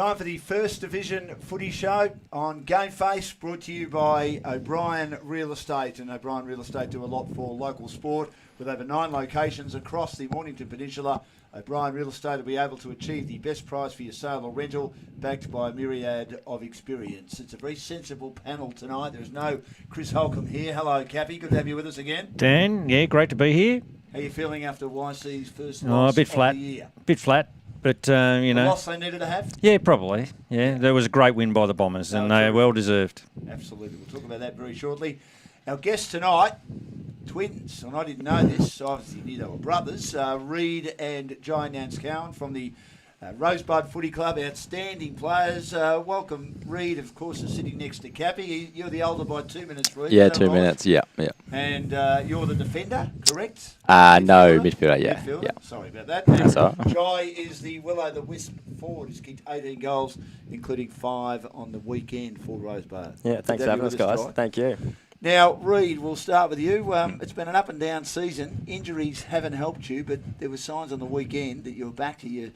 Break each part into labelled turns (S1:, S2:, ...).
S1: Time for the First Division Footy Show on GameFace, brought to you by OBrien Real Estate. And OBrien Real Estate do a lot for local sport. With over 9 locations across the Mornington Peninsula, OBrien Real Estate will be able to achieve the best price for your sale or rental, backed by a myriad of experience. It's a very sensible panel tonight. There's no Chris Holcomb here. Hello, Cappy. Good to have you with us again.
S2: Dan, yeah, great to be here.
S1: How are you feeling after YC's first loss
S2: a bit flat.
S1: of the year?
S2: Bit flat. But,
S1: The loss they needed to have?
S2: Yeah, probably. Yeah, there was a great win by the Bombers, and they are well deserved.
S1: Absolutely. We'll talk about that very shortly. Our guests tonight, twins, and I didn't know this, so obviously knew they were brothers, Reid and Jai Nanskowen from the Rosebud Footy Club, outstanding players. Welcome. Reid, of course, is sitting next to Cappy. You're the older by 2 minutes, Reid.
S3: Yeah, 2 minutes, yeah.
S1: And you're the defender, correct?
S3: No, midfielder, yeah.
S1: Midfielder?
S3: Yeah.
S1: Sorry about that.
S3: That's all right.
S1: Jai is the Will-o'-the-Wisp forward. He's kicked 18 goals, including 5 on the weekend for Rosebud.
S3: Yeah, thanks for having us, guys. Thank you.
S1: Now, Reid, we'll start with you. It's been an up-and-down season. Injuries haven't helped you, but there were signs on the weekend that you were back to your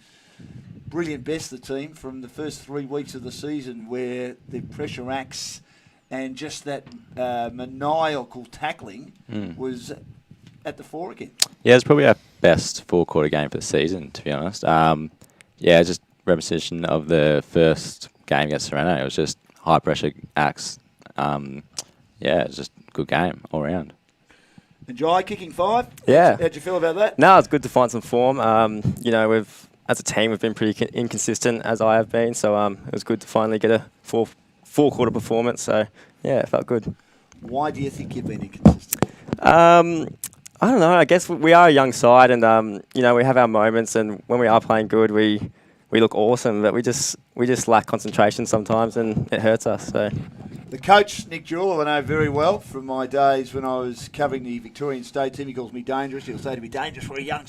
S1: brilliant best of the team from the first 3 weeks of the season, where the pressure acts and just that maniacal tackling was at the fore again.
S3: Yeah, it's probably our best four-quarter game for the season, to be honest. Just repetition of the first game against Sereno. It was just high-pressure acts. It's just a good game all round.
S1: And Jai kicking 5?
S3: Yeah.
S1: How'd you feel about that?
S3: No, it's good to find some form. As a team, we've been pretty inconsistent, as I have been. So it was good to finally get a four-quarter performance. So, yeah, it felt good.
S1: Why do you think you've been inconsistent?
S3: I don't know. I guess we are a young side, and we have our moments. And when we are playing good, we look awesome. But we just lack concentration sometimes, and it hurts us. So.
S1: The coach, Nick Jewell, I know very well from my days when I was covering the Victorian State team. He calls me dangerous. He'll say to me, dangerous, we're a young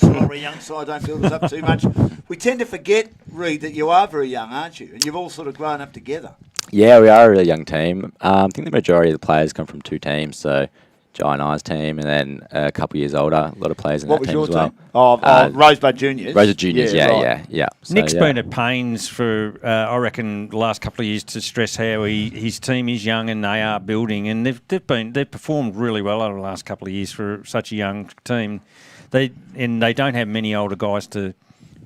S1: side, don't build us up too much. We tend to forget, Reid, that you are very young, aren't you? And you've all sort of grown up together.
S3: Yeah, we are a really young team. I think the majority of the players come from 2 teams, so Jai and I's team, and then a couple years older, a lot of players in that team as well.
S1: What was your team? Rosebud Juniors.
S3: Rosebud Juniors, yeah. So,
S2: Nick's been at pains for, I reckon, the last couple of years to stress how his team is young and they are building, and they've performed really well over the last couple of years for such a young team. They don't have many older guys to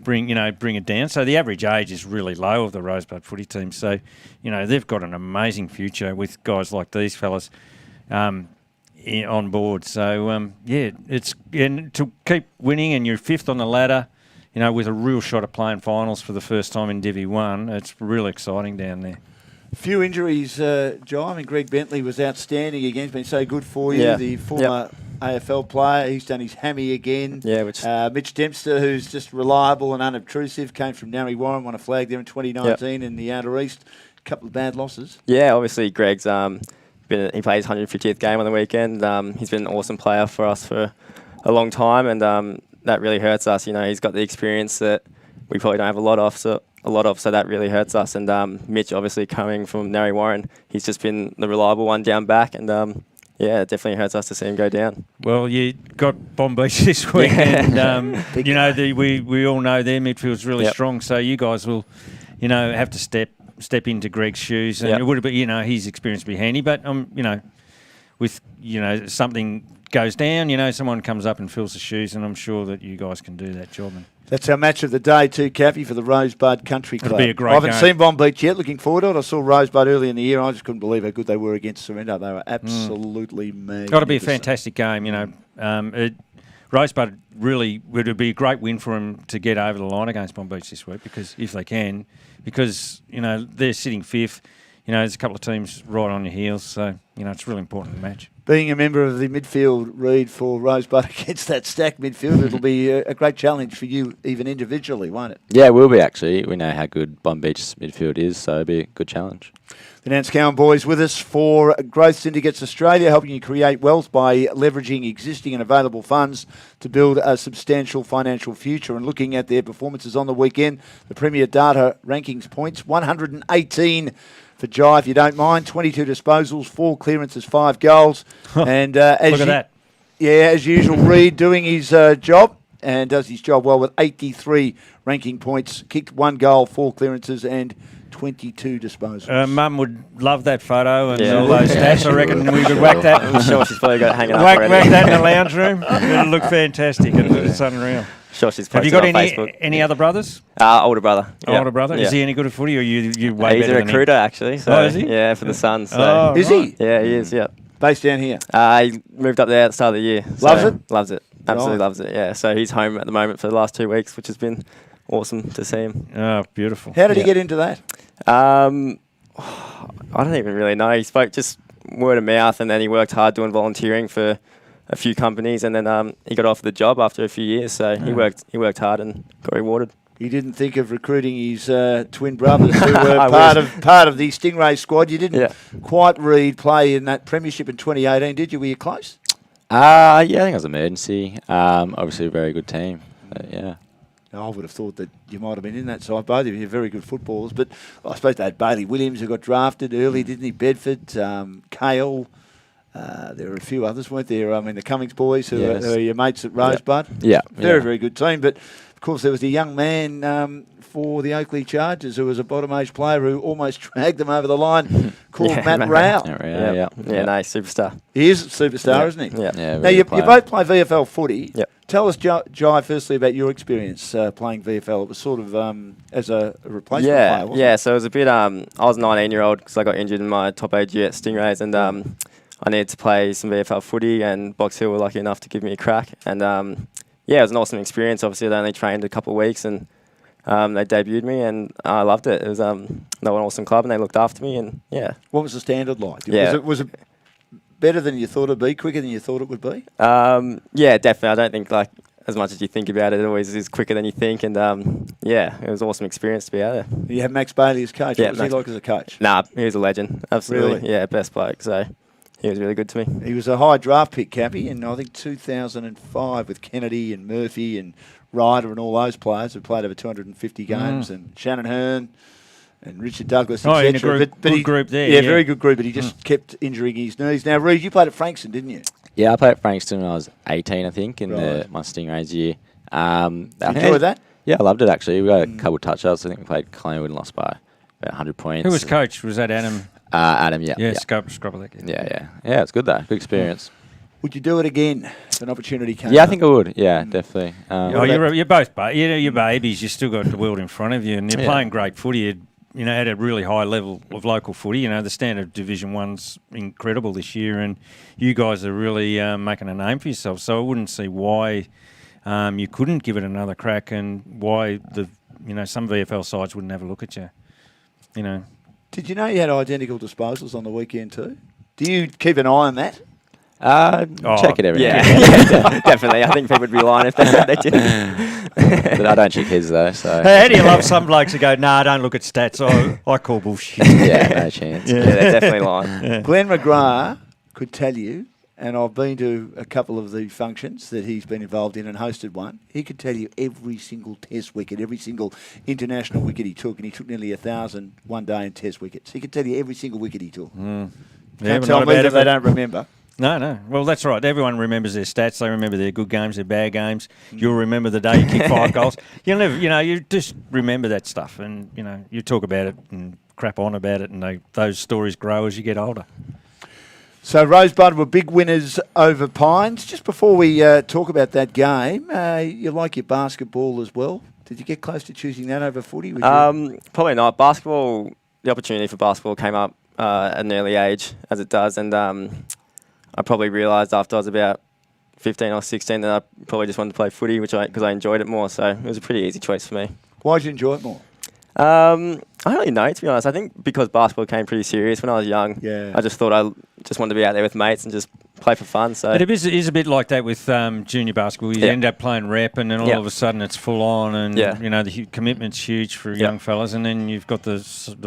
S2: bring it down. So the average age is really low of the Rosebud footy team. So, they've got an amazing future with guys like these fellas. On board, so it's to keep winning, and you're 5th on the ladder, with a real shot at playing finals for the first time in Div 1. It's really exciting down there.
S1: A few injuries, Jai. I mean, Greg Bentley was outstanding again. He's been so good for you.
S3: Yeah.
S1: The former AFL player, he's done his hammy again.
S3: Yeah,
S1: Mitch Dempster, who's just reliable and unobtrusive, came from Narry Warren, won a flag there in 2019 in the Outer East. A couple of bad losses. Yeah,
S3: obviously Greg's he played his 150th game on the weekend. He's been an awesome player for us for a long time, and that really hurts us. He's got the experience that we probably don't have a lot of, so that really hurts us. And Mitch, obviously coming from Narry Warren, he's just been the reliable one down back, and it definitely hurts us to see him go down.
S2: Well, you got Bomb Beach this week, and we all know their midfield's really strong, so you guys will, have to step into Greg's shoes, and it would have been, his experience would be handy. But with something goes down, someone comes up and fills the shoes, and I'm sure that you guys can do that job. And
S1: that's our match of the day too, Cappy, for the Rosebud Country Club.
S2: It'll be a great
S1: I haven't
S2: game.
S1: seen Bomb Beach yet. Looking forward to it. I saw Rosebud early in the year. I just couldn't believe how good they were against Sereno. They were absolutely magnificent.
S2: Got to be a fantastic game. Rosebud really would be a great win for them to get over the line against Bomb Beach this week, because if they can, because they're sitting 5th. There's a couple of teams right on your heels, so it's a really important match.
S1: Being a member of the midfield, Reid, for Rosebud against that stacked midfield, it'll be a great challenge for you, even individually, won't it?
S3: Yeah, it will be actually. We know how good Bomb Beach's midfield is, so it'll be a good challenge.
S1: The Nanskowen boys with us for Growth Syndicates Australia, helping you create wealth by leveraging existing and available funds to build a substantial financial future. And looking at their performances on the weekend, the Premier Data rankings points, 118 for Jai, if you don't mind, 22 disposals, 4 clearances, 5 goals. And
S2: look at that.
S1: Yeah, as usual, Reid doing his job, and does his job well with 83 ranking points, kicked 1 goal, 4 clearances, and 22 disposals.
S2: Mum would love that photo and
S3: Yeah.
S2: all those stats. I reckon we could whack that.
S3: I'm sure she's probably got it hanging up
S2: Whack
S3: already.
S2: that in the lounge room. It'll look fantastic. It's unreal.
S3: Sure, she's
S2: Have you
S3: posted
S2: got
S3: on Facebook.
S2: any other brothers?
S3: Older brother. Yeah.
S2: Older brother?
S3: Yeah.
S2: Is he any good at footy, or you way
S3: He's
S2: better
S3: a
S2: than him?
S3: recruiter, actually. So,
S2: Oh, is he?
S3: Yeah, for the Suns. So.
S2: Oh,
S1: Is
S2: right.
S1: he?
S3: Yeah, he is, yeah.
S1: Based down here.
S3: He moved up there at the start of the year.
S1: Loves
S3: so
S1: it?
S3: Loves it. Absolutely
S1: Right.
S3: loves it, yeah. So he's home at the moment for the last 2 weeks, which has been awesome to see him.
S2: Oh, beautiful.
S1: How did he
S3: Yeah.
S1: get into that?
S3: I don't even really know. He spoke just word of mouth, and then he worked hard doing volunteering for a few companies, and then he got offered the job after a few years. So he worked hard and got rewarded.
S1: He didn't think of recruiting his twin brothers who were
S3: I
S1: part of the Stingray squad. You didn't
S3: Yeah.
S1: quite play in that premiership in 2018, did you? Were you close?
S4: Yeah, I think it was emergency. Obviously a very good team. But yeah.
S1: I would have thought that you might have been in that side. Both of you are very good footballers, but I suppose they had Bailey Williams who got drafted early, didn't he? Bedford, Kale. There were a few others, weren't there? I mean, the Cummings boys who
S4: Yes.
S1: are your mates at Rosebud.
S4: Yeah.
S1: Very, very good team. But, of course, there was the young man for the Oakley Chargers who was a bottom-age player who almost dragged them over the line called
S3: Yeah,
S1: Matt
S3: Matt
S1: Rao.
S4: Yeah.
S3: Yeah, no, he's superstar.
S1: He is a superstar,
S3: Yeah.
S1: isn't he?
S3: Yeah.
S4: Yeah,
S1: Now,
S4: very
S1: you
S4: good player.
S1: both play VFL footy.
S3: Yep.
S1: Tell us, Jai, firstly, about your experience playing VFL. It was sort of as a replacement player, wasn't
S3: Yeah,
S1: it?
S3: so it was a bit, I was 19-year-old because I got injured in my top age year at Stingrays, and I needed to play some VFL footy, and Box Hill were lucky enough to give me a crack. And yeah, it was an awesome experience. Obviously, I only trained a couple of weeks, and they debuted me, and I loved it. It was they were an awesome club, and they looked after me, and yeah.
S1: What was the standard like?
S3: Yeah.
S1: Was it better than you thought it'd be, quicker than you thought it would be?
S3: Yeah, definitely. I don't think like as much as you think about it, it always is quicker than you think, and yeah, it was an awesome experience to be out there.
S1: You had Max Bailey as coach.
S3: Yeah,
S1: What was he
S3: Max-
S1: like as a coach?
S3: Nah, he was a legend. Absolutely.
S1: Really?
S3: Yeah, best bloke. So he was really good to me.
S1: He was a high draft pick, Cappy, in I think 2005 with Kennedy and Murphy and Ryder and all those players who played over 250 games, and Shannon Hearn and Richard Douglas,
S2: Oh, in a
S1: etc.
S2: group- good group there,
S1: Yeah,
S2: yeah.
S1: very good group, but he just kept injuring his knees. Now, Reid, you played at Frankston, didn't you?
S4: Yeah, I played at Frankston when I was 18, I think, in
S1: Right.
S4: my Stingrays year. I
S1: You
S4: think
S1: enjoyed that?
S4: Yeah, I loved it, actually. We got a couple of touch-ups. I think we played Collingwood and lost by about 100 points.
S2: Who was coach? Was that Adam?
S4: Adam, yeah.
S2: Yeah,
S4: Yeah,
S2: Scrubble.
S4: yeah, it's good, though. Good experience.
S1: Would you do it again if an opportunity came
S4: Yeah, I
S1: up?
S4: think I would. Yeah, definitely.
S2: Oh, you're both, you're babies. You still got the world in front of you, and you're
S4: Yeah.
S2: playing great footy. At a really high level of local footy. The standard of Division 1's incredible this year, and you guys are really making a name for yourselves. So I wouldn't see why you couldn't give it another crack, and why some VFL sides wouldn't have a look at you.
S1: Did you know you had identical disposals on the weekend too? Do you keep an eye on that?
S4: Check it every
S3: Yeah,
S4: now and
S3: yeah, definitely. I think people would be lying if they said they didn't.
S4: then. But I don't check his, though, so...
S2: How do you love some blokes who go, nah, don't look at stats. I call bullshit.
S4: yeah, no chance.
S3: Yeah, they're definitely lying.
S1: Glenn McGrath could tell you, and I've been to a couple of the functions that he's been involved in and hosted one. He could tell you every single test wicket, every single international wicket he took, and he took nearly 1,000 one day in test wickets. He could tell you every single wicket he took.
S2: Yeah,
S1: Can't
S2: but
S1: tell
S2: not
S1: me
S2: about
S1: that they
S2: it.
S1: don't remember.
S2: No. Well, that's right. Everyone remembers their stats. They remember their good games, their bad games. You'll remember the day you kicked 5 goals. You'll never, you just remember that stuff, and you talk about it and crap on about it, and those stories grow as you get older.
S1: So Rosebud were big winners over Pines. Just before we talk about that game, you like your basketball as well. Did you get close to choosing that over footy? Would you?
S3: Probably not. Basketball, the opportunity for basketball came up at an early age, as it does, and I probably realised after I was about 15 or 16 that I probably just wanted to play footy, because I enjoyed it more. So it was a pretty easy choice for me.
S1: Why did you enjoy it more?
S3: I don't really know, to be honest. I think because basketball came pretty serious when I was young.
S1: Yeah.
S3: I just thought I just wanted to be out there with mates and just play for fun. So
S2: But it is a bit like that with junior basketball. You
S3: Yeah.
S2: end up playing rep, and then all
S3: Yeah.
S2: of a sudden it's full on, and
S3: Yeah.
S2: the commitment's huge for
S3: Yeah.
S2: young fellas, and then you've got the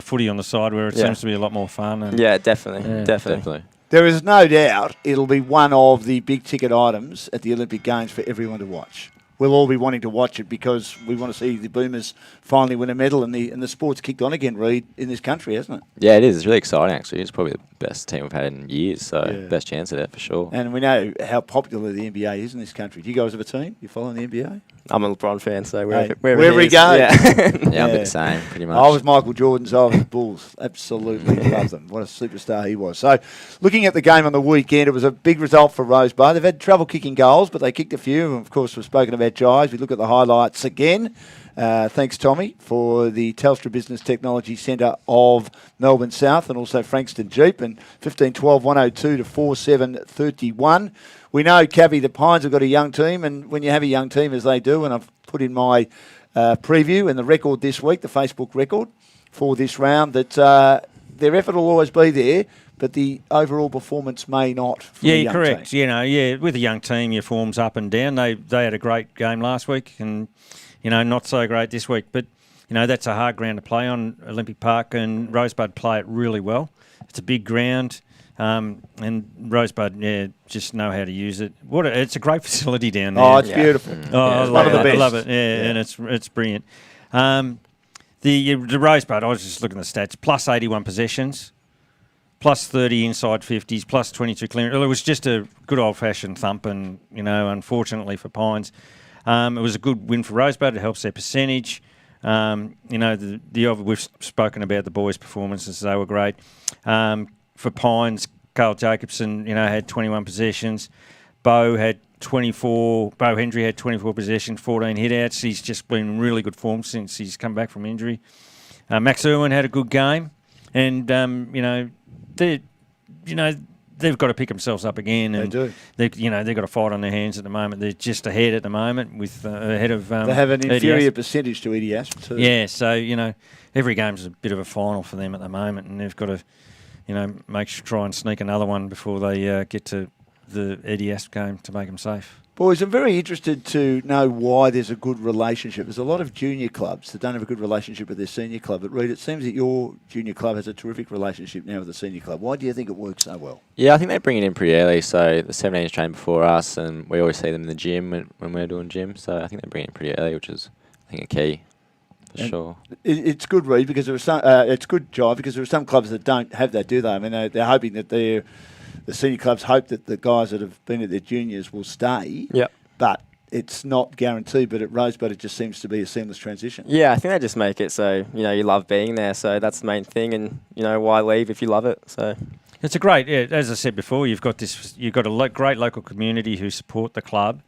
S2: footy on the side where it
S3: Yeah.
S2: seems to be a lot more fun. And
S3: yeah, definitely,
S2: Yeah.
S3: definitely.
S1: There is no doubt it'll be one of the big ticket items at the Olympic Games for everyone to watch. We'll all be wanting to watch it because we want to see the Boomers finally win a medal, and the sport's kicked on again, Reid, in this country, hasn't it?
S4: Yeah, it is. It's really exciting, actually. It's probably the best team we've had in years, so
S1: Yeah.
S4: best chance at it, for sure.
S1: And we know how popular the NBA is in this country. Do you guys have a team? You following the NBA?
S3: I'm a LeBron fan, so
S1: wherever he
S3: is,
S1: goes.
S3: Yeah.
S4: Yeah, I'm a bit the same, pretty much.
S1: I was Michael Jordan's. I was the Bulls. Absolutely love them. What a superstar he was. So, looking at the game on the weekend, it was a big result for Rosebud. They've had trouble kicking goals, but they kicked a few. And of course, we've spoken about Giants. We look at the highlights again. Thanks, Tommy, for the Telstra Business Technology Centre of Melbourne South, and also Frankston Jeep, and 15-12, 102 to 4-7-31. We know, Cappy, the Pines have got a young team, and when you have a young team, as they do, and I've put in my preview and the record this week, the Facebook record for this round, that their effort will always be there, but the overall performance may not.
S2: Yeah, you're correct. Team. With a young team, your form's up and down. They had a great game last week, and not so great this week. But that's a hard ground to play on, Olympic Park, and Rosebud play it really well. It's a big ground. And Rosebud, just know how to use it. It's a great facility down there.
S1: Oh, it's beautiful.
S2: I
S1: love it.
S2: I love it. Yeah, and it's brilliant. The Rosebud, I was just looking at the stats. Plus 81 possessions, plus 30 inside 50s, plus 22 clearance. It was just a good old-fashioned thump, and unfortunately for Pines, it was a good win for Rosebud. It helps their percentage. We've spoken about the boys' performances; they were great. For Pines, Carl Jacobson, had 21 possessions. Bo Hendry had 24 possessions, 14 hit-outs. He's just been in really good form since he's come back from injury. Max Irwin had a good game, and they've got to pick themselves up again. And
S1: they do.
S2: They've got a fight on their hands at the moment. They're just ahead at the moment with ahead of.
S1: They have an inferior percentage to EDS too.
S2: Yeah, so every game's a bit of a final for them at the moment, and they've got to. Try and sneak another one before they get to the EDS game to make them safe.
S1: Boys, I'm very interested to know why there's a good relationship. There's a lot of junior clubs that don't have a good relationship with their senior club. But, Reid, it seems that your junior club has a terrific relationship now with the senior club. Why do you think it works so well?
S4: Yeah, I think they bring it in pretty early. So the 17s train before us, and we always see them in the gym when we're doing gym. So I think they bring it in pretty early, which is, I think, a key. For sure.
S1: It's good, Reid, because there are some. It's good, Jive, because there are some clubs that don't have that, do they? I mean, they're hoping that the senior clubs hope that the guys that have been at their juniors will stay.
S3: Yep.
S1: But it's not guaranteed. But at Rosebud, it just seems to be a seamless transition.
S3: Yeah, I think they just make it so you love being there. So that's the main thing, and why leave if you love it? So.
S2: It's a great. As I said before, you've got a great local community who support the club,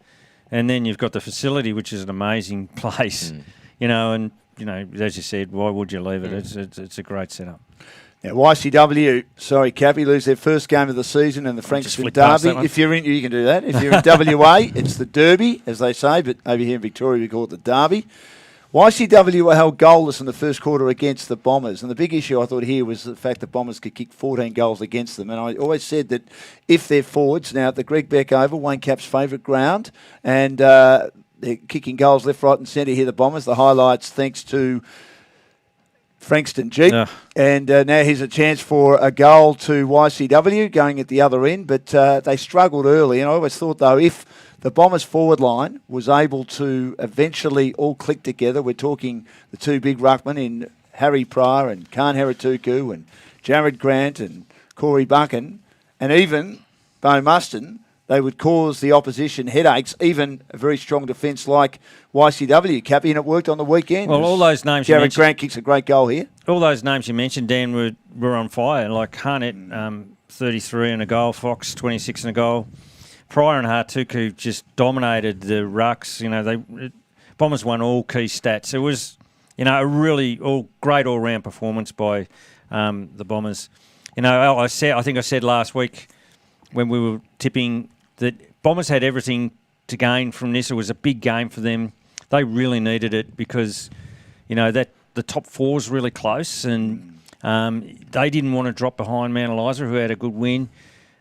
S2: and then you've got the facility, which is an amazing place. And. As you said, why would you leave it? It's a great setup.
S1: Now, YCW, Cappy, lose their first game of the season in the Frankston Derby. If you're in, you can do that. If you're in WA, it's the Derby, as they say, but over here in Victoria, we call it the Derby. YCW were held goalless in the first quarter against the Bombers, and the big issue I thought here was the fact that Bombers could kick 14 goals against them. And I always said that if they're forwards, now at the Greg Beck Oval, Wayne Cap's favourite ground, and they're kicking goals left, right and centre here, the Bombers. The highlights thanks to Frankston Jeep. And now here's a chance for a goal to YCW going at the other end. But they struggled early. And I always thought, though, if the Bombers forward line was able to eventually all click together, we're talking the two big ruckmen in Harry Pryor and Khan Herituku and Jared Grant and Corey Buchan and even Bo Muston, they would cause the opposition headaches, even a very strong defence like YCW, Cappy, and it worked on the weekend.
S2: Well, all those names
S1: Jared Grant kicks a great goal here.
S2: All those names you mentioned, Dan, were on fire. Like Harnett, 33 and a goal, Fox, 26 and a goal. Pryor and Hartuku just dominated the rucks. Bombers won all key stats. It was, a really great all-round performance by the Bombers. I think I said last week when we were tipping that Bombers had everything to gain from this. It was a big game for them. They really needed it because, that the top four is really close, and they didn't want to drop behind Mount Eliza, who had a good win.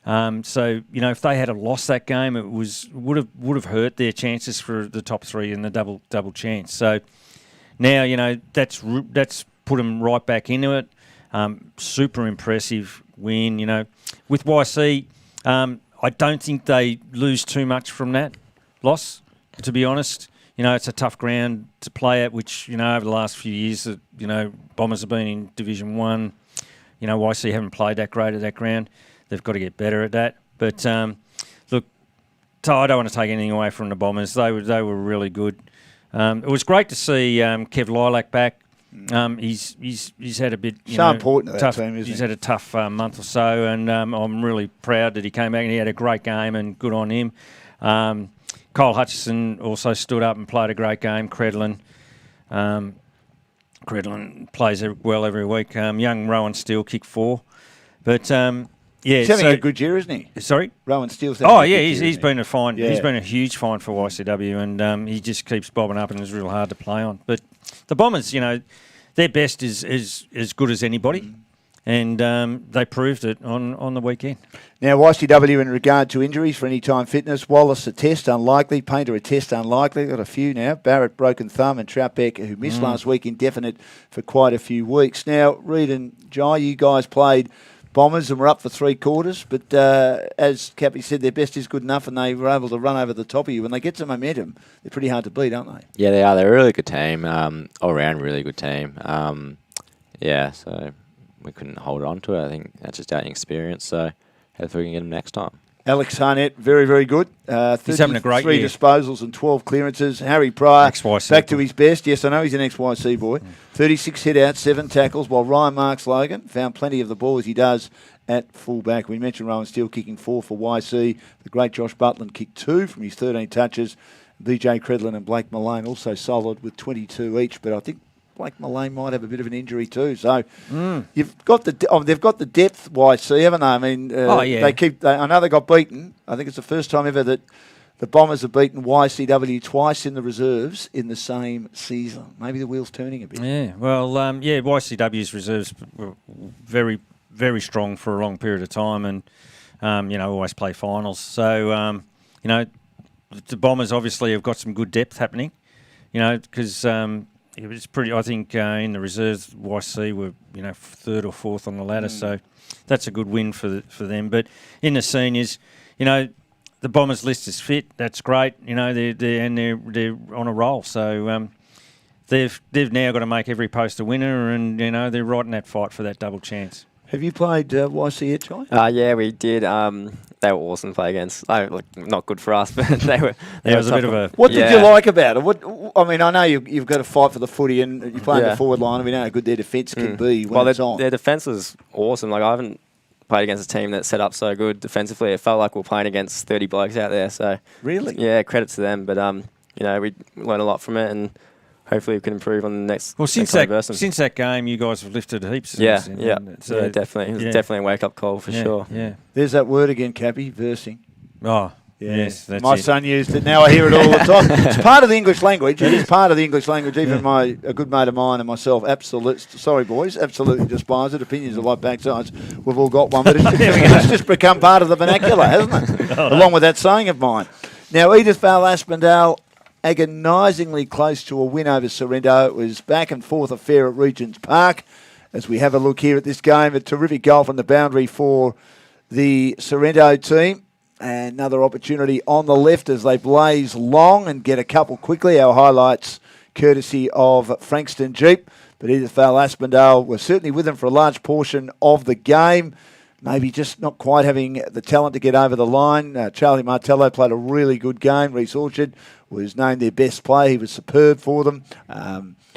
S2: If they had lost that game, it would have hurt their chances for the top three in the double chance. So now that's put them right back into it. Super impressive win. With YC. I don't think they lose too much from that loss, to be honest. It's a tough ground to play at, which, over the last few years, Bombers have been in Division 1. YC haven't played that great at that ground. They've got to get better at that. But, look, I don't want to take anything away from the Bombers. They were really good. It was great to see Kev Lilac back. He's had a bit
S1: important to that
S2: tough.
S1: team, isn't
S2: he's
S1: he?
S2: had a tough month or so, and I'm really proud that he came back and he had a great game, and good on him. Kyle Hutchison also stood up and played a great game. Credlin plays well every week. Young Rowan Steele kicked 4, but
S1: He's having a good year, isn't he?
S2: Sorry,
S1: Rowan Steele's having a good year,
S2: he's been a fine.
S1: Yeah.
S2: He's been a huge find for YCW, and he just keeps bobbing up and is real hard to play on. But the Bombers, their best is as good as anybody, and they proved it on the weekend.
S1: Now, YCW in regard to injuries for any time fitness, Wallace a test unlikely, Painter a test unlikely, got a few now, Barrett broken thumb and Troutbeck who missed last week indefinite for quite a few weeks. Now, Reid and Jai, you guys played Bombers and were up for 3 quarters, but as Cappy said, their best is good enough and they were able to run over the top of you. When they get some momentum, they're pretty hard to beat, aren't they?
S4: Yeah, they are. They're a really good team. All around, really good team. So we couldn't hold on to it. I think that's just our inexperience. So hopefully we can get them next time.
S1: Alex Harnett, very, very good.
S2: He's having a great
S1: 3
S2: year.
S1: disposals and 12 clearances. Harry Pryor,
S2: XYC
S1: back to
S2: boy.
S1: his best. Yes, I know he's an XYC boy. 36 hit-outs, 7 tackles, while Ryan Marks Logan found plenty of the ball as he does at fullback. We mentioned Rowan Steele kicking 4 for YC. The great Josh Butland kicked 2 from his 13 touches. BJ Credlin and Blake Malone also solid with 22 each, but I think Blake Malone might have a bit of an injury too. So you've got they've got the depth, YC, haven't they? I mean, I know they got beaten. I think it's the first time ever that the Bombers have beaten YCW twice in the reserves in the same season. Maybe the wheel's turning a bit.
S2: Yeah, well, YCW's reserves were very, very strong for a long period of time, and always play finals. So the Bombers obviously have got some good depth happening. Because it was pretty. I think in the reserves, YC were 3rd or 4th on the ladder, so that's a good win for them. But in the seniors, the Bombers list is fit. That's great. They're on a roll. So they've now got to make every post a winner, and they're right in that fight for that double chance.
S1: Have you played YC yet, Jai?
S3: Yeah, we did. They were awesome to play against. Not good for us, but they were.
S2: It was a bit of a.
S1: What did you like about it? I know you've got to fight for the footy, and you're playing the forward line. And we know how good their defence can be when it's on.
S3: Their defence was awesome. I haven't played against a team that set up so good defensively. It felt like we were playing against 30 blokes out there. So
S1: really,
S3: yeah, credit to them. But we learned a lot from it, and hopefully we can improve on the next.
S2: Well, since that game, you guys have lifted heaps.
S3: Definitely. It was definitely a wake-up call for sure.
S2: Yeah.
S1: There's that word again, Cappy, versing.
S2: Oh,
S1: yeah.
S2: Yes, that's
S1: my
S2: it.
S1: son used it. Now I hear it all the time. It's part of the English language. It is part of the English language. Even a good mate of mine and myself, absolutely despise it. Opinions are like backsides. We've all got one, but it's just become part of the vernacular, hasn't it? Along with that saying of mine. Now, Edith Vale Aspendale, agonisingly close to a win over Sorrento. It was back and forth affair at Regent's Park. As we have a look here at this game, a terrific goal from the boundary for the Sorrento team. And another opportunity on the left as they blaze long and get a couple quickly. Our highlights courtesy of Frankston Jeep. But Edith Vale Aspendale was certainly with them for a large portion of the game. Maybe just not quite having the talent to get over the line. Charlie Martello played a really good game. Reece Orchard was named their best player. He was superb for them.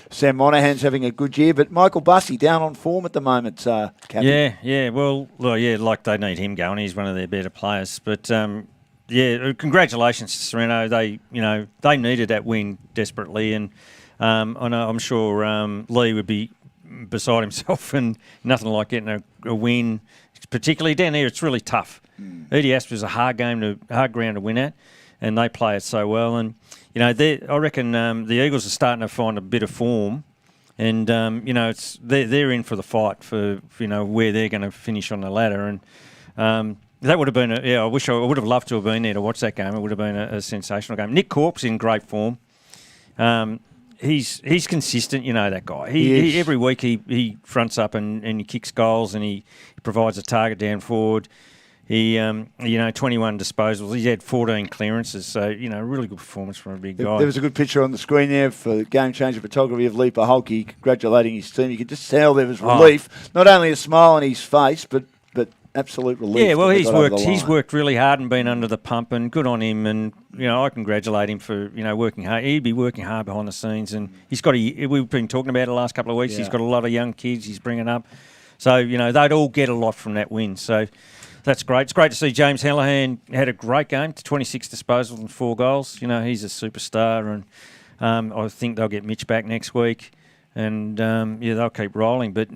S1: Sam Monahan's having a good year, but Michael Bussey down on form at the moment, Captain.
S2: Yeah. Well, like they need him going. He's one of their better players. But congratulations to Sorrento. They needed that win desperately, and I'm sure Lee would be beside himself, and nothing like getting a win. Particularly down here, it's really tough. Edie Asp is a hard ground to win at, and they play it so well. And I reckon the Eagles are starting to find a bit of form, and they're in for the fight for where they're going to finish on the ladder. And that would have been I would have loved to have been there to watch that game. It would have been a sensational game. Nick Corp's in great form. He's consistent, that guy. He every week he fronts up and he kicks goals and he provides a target down forward. He 21 disposals. He's had 14 clearances, so really good performance from a big guy.
S1: There was a good picture on the screen there for game changer photography of Leeper Hulke congratulating his team. You could just tell there was relief, not only a smile on his face, but absolute relief.
S2: Yeah, well,
S1: that they
S2: he's
S1: got over
S2: worked.
S1: the
S2: He's
S1: line.
S2: worked really hard and been under the pump, and good on him. And I congratulate him for working hard. He'd be working hard behind the scenes, and he's got we've been talking about it the last couple of weeks.
S1: Yeah.
S2: He's got a lot of young kids. He's bringing up, so they'd all get a lot from that win. So that's great. It's great to see James Hallahan had a great game, 26 disposals and 4 goals. He's a superstar, and I think they'll get Mitch back next week. And, they'll keep rolling. But,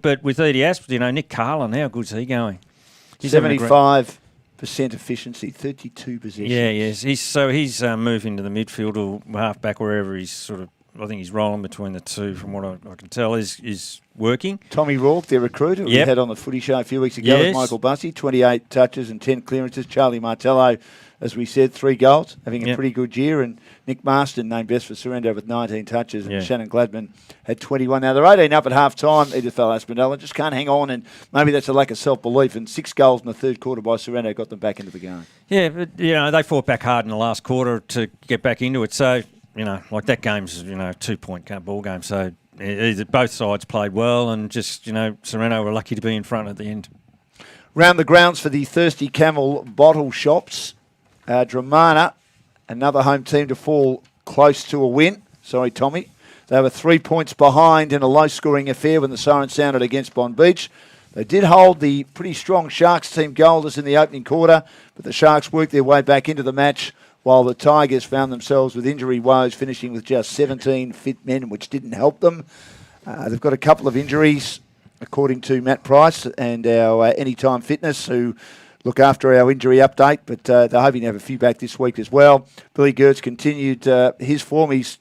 S2: but with Edie Asp, Nick Carlin, how good's he going? He's
S1: 75% efficiency, 32 possessions.
S2: Yeah, yes. He's moving to the midfield or half back, wherever he's I think he's rolling between the two from what I can tell is working.
S1: Tommy Rourke, their recruiter, we had on the Footy Show a few weeks ago with Michael Bussey, 28 touches and 10 clearances. Charlie Martello, as we said, 3 goals, having a pretty good year. And Nick Marston named best for Sorrento with 19 touches. And Shannon Gladman had 21. Now, they're 18 up at half-time, Edithvale Aspinall, just can't hang on. And maybe that's a lack of self-belief. And 6 goals in the third quarter by Sorrento got them back into the game. Yeah,
S2: but, they fought back hard in the last quarter to get back into it. So, that game's, a 2-point ball game. So both sides played well and just, Sorrento were lucky to be in front at the end.
S1: Round the grounds for the Thirsty Camel bottle shops. Dramana, another home team to fall close to a win. Sorry, Tommy. They were 3 points behind in a low-scoring affair when the siren sounded against Bond Beach. They did hold the pretty strong Sharks team goalless in the opening quarter, but the Sharks worked their way back into the match while the Tigers found themselves with injury woes, finishing with just 17 fit men, which didn't help them. They've got a couple of injuries, according to Matt Price and our Anytime Fitness, who look after our injury update, but they're hoping to have a few back this week as well. Billy Gertz continued his form. He's,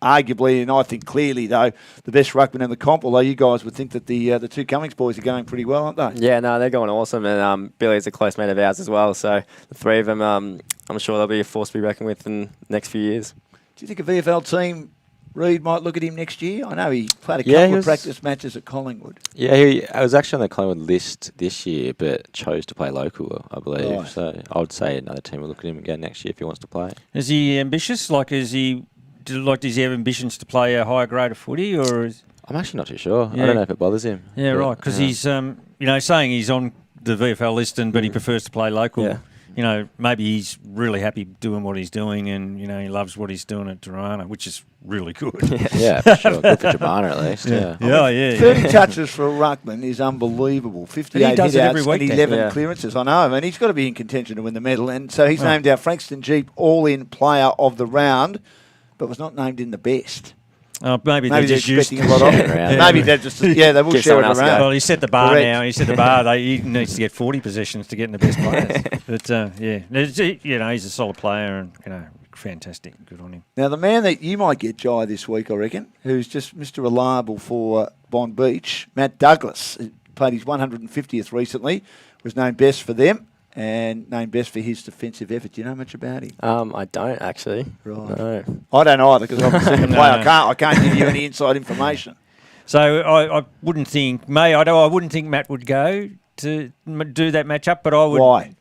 S1: arguably, and I think clearly, though, the best ruckman in the comp, although you guys would think that the two Cummings boys are going pretty well, aren't they?
S3: Yeah, no, they're going awesome, and Billy's a close mate of ours as well, so the three of them, I'm sure they'll be a force to be reckoned with in the next few years.
S1: Do you think a VFL team, Reid, might look at him next year? I know he played a couple of practice matches at Collingwood.
S4: Yeah, I was actually on the Collingwood list this year, but chose to play local, I believe. Right. So I would say another team will look at him again next year if he wants to play.
S2: Is he ambitious? Does he have ambitions to play a higher grade of footy, or is...
S4: I'm actually not too sure. I don't know if it bothers him.
S2: Yeah, right. Because he's, saying he's on the VFL list, but he prefers to play local. Yeah. Maybe he's really happy doing what he's doing, and he loves what he's doing at Tirana, which is really good.
S4: Yeah, for sure. Good for Jabana at least. Yeah.
S1: 30 touches for a ruckman is unbelievable. 58 hit-outs and 11 clearances. I know. I mean, he's got to be in contention to win the medal, and so he's named our Frankston Jeep All-In Player of the Round, but was not named in the best.
S2: Maybe they're just
S1: expecting a lot of it. Maybe they're just, they will share it around.
S2: Well, he set the bar now. He set the bar. He needs to get 40 possessions to get in the best players. But, he's a solid player and, fantastic. Good on him.
S1: Now, the man that you might get, Jai, this week, I reckon, who's just Mr. Reliable for Bond Beach, Matt Douglas, played his 150th recently, was named best for them. And named best for his defensive effort. Do you know much about him?
S3: I don't actually.
S1: Right.
S3: No.
S1: I don't either because I haven't seen him play. I can't give you any inside information.
S2: So I wouldn't think I wouldn't think Matt would go to do that matchup, but I would.
S1: Why?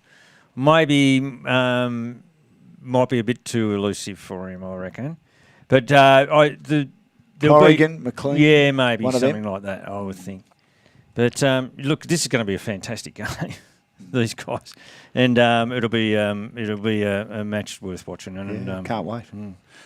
S2: Maybe might be a bit too elusive for him, I reckon. But
S1: Corrigan, McLean.
S2: Yeah, maybe something like that. I would think. But look, this is going to be a fantastic game. These guys, and it'll be a match worth watching. And
S1: can't wait.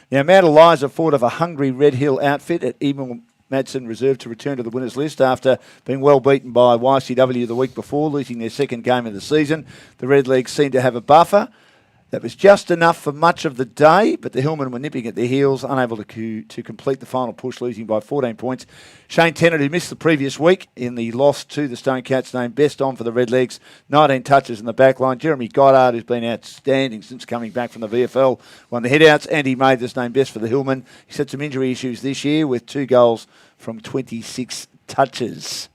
S1: Now, Mount Eliza fought of a hungry Red Hill outfit at Emil Madsen Reserve to return to the winners list after being well beaten by YCW the week before, losing their second game of the season. The Redlegs seemed to have a buffer that was just enough for much of the day, but the Hillmen were nipping at their heels, unable to complete the final push, losing by 14 points. Shane Tennant, who missed the previous week in the loss to the Stone Cats, named best on for the Redlegs, 19 touches in the back line. Jeremy Goddard, who's been outstanding since coming back from the VFL, won the headouts. Andy Mathers named best for the Hillmen. He's had some injury issues this year with 2 goals from 26 touches.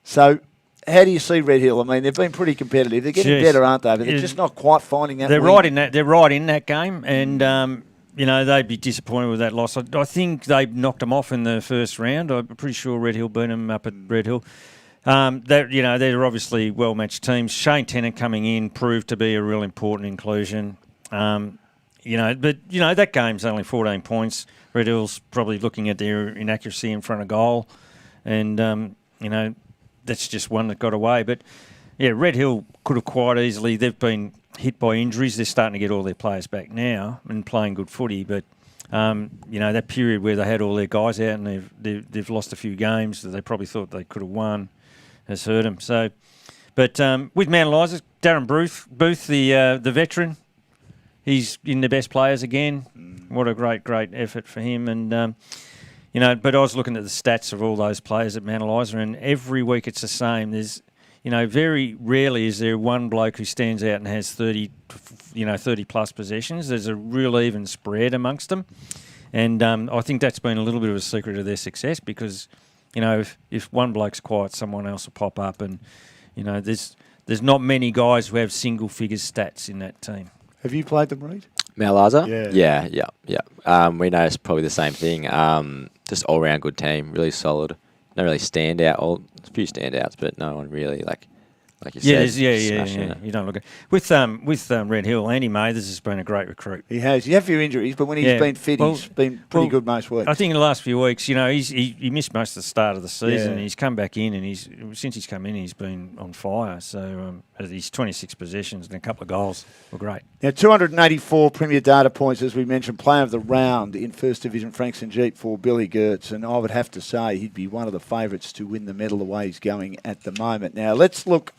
S1: So, how do you see Red Hill? I mean, they've been pretty competitive. They're getting better, aren't they? But they're just not quite finding that.
S2: They're right in that. They're right in that game, and they'd be disappointed with that loss. I think they knocked them off in the first round. I'm pretty sure Red Hill beat them up at Red Hill. They're obviously well-matched teams. Shane Tennant coming in proved to be a real important inclusion. That game's only 14 points. Red Hill's probably looking at their inaccuracy in front of goal, and that's just one that got away. But yeah, Red Hill could have quite easily. They've been hit by injuries. They're starting to get all their players back now and playing good footy. But that period where they had all their guys out and they've lost a few games that they probably thought they could have won has hurt them. So, but with Mount Eliza, Darren Booth, the veteran, he's in the best players again. What a great effort for him. And but I was looking at the stats of all those players at Mount Eliza, and every week it's the same. There's very rarely is there one bloke who stands out and has 30 plus possessions. There's a real even spread amongst them. And I think that's been a little bit of a secret of their success because, if one bloke's quiet, someone else will pop up. And, there's not many guys who have single figure stats in that team.
S1: Have you played them, Reid?
S4: Mount Eliza?
S1: Yeah.
S4: We noticed probably the same thing. Just all round good team, really solid. No really standout. A few standouts, but no one really like you said.
S2: Yeah. You don't look at with Red Hill. Andy Mathers has been a great recruit.
S1: He has. He had a few injuries, but when he's been fit, he's been pretty good most weeks.
S2: I think in the last few weeks, he missed most of the start of the season. Yeah. He's come back in, and since he's come in, he's been on fire. So his 26 possessions and a couple of goals were great.
S1: Now, 284 Premier data points, as we mentioned, player of the round in First Division Franks and Jeep for Billy Gertz, and I would have to say he'd be one of the favourites to win the medal the way he's going at the moment. Now, let's look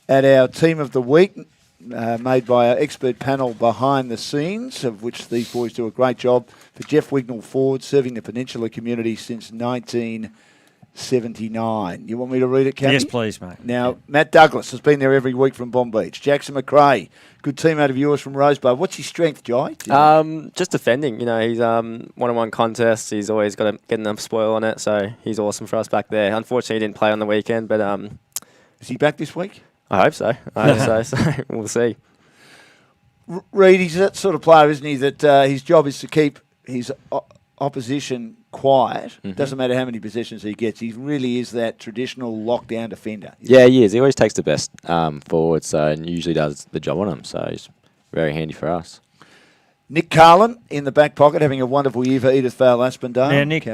S1: at our team of the week, made by our expert panel behind the scenes, of which these boys do a great job. For Jeff Wignall Ford, serving the Peninsula community since 1979. You want me to read it, Cappy?
S2: Yes, please, mate.
S1: Now, Matt Douglas has been there every week from Bomb Beach. Jackson McRae, good teammate of yours from Rosebud. What's his strength, Jai?
S3: Just defending. He's one-on-one contests. He's always got to get enough spoil on it, so he's awesome for us back there. Unfortunately, he didn't play on the weekend, but
S1: is he back this week?
S3: I hope so. So we'll see.
S1: Reid, he's that sort of player, isn't he, that his job is to keep his opposition quiet. Mm-hmm. Doesn't matter how many possessions he gets. He really is that traditional lockdown defender.
S4: Yeah, he is. He always takes the best forward, and usually does the job on him. So he's very handy for us.
S1: Nick Carlin in the back pocket, having a wonderful year for Edith Vale Aspendale.
S2: Yeah, Nick,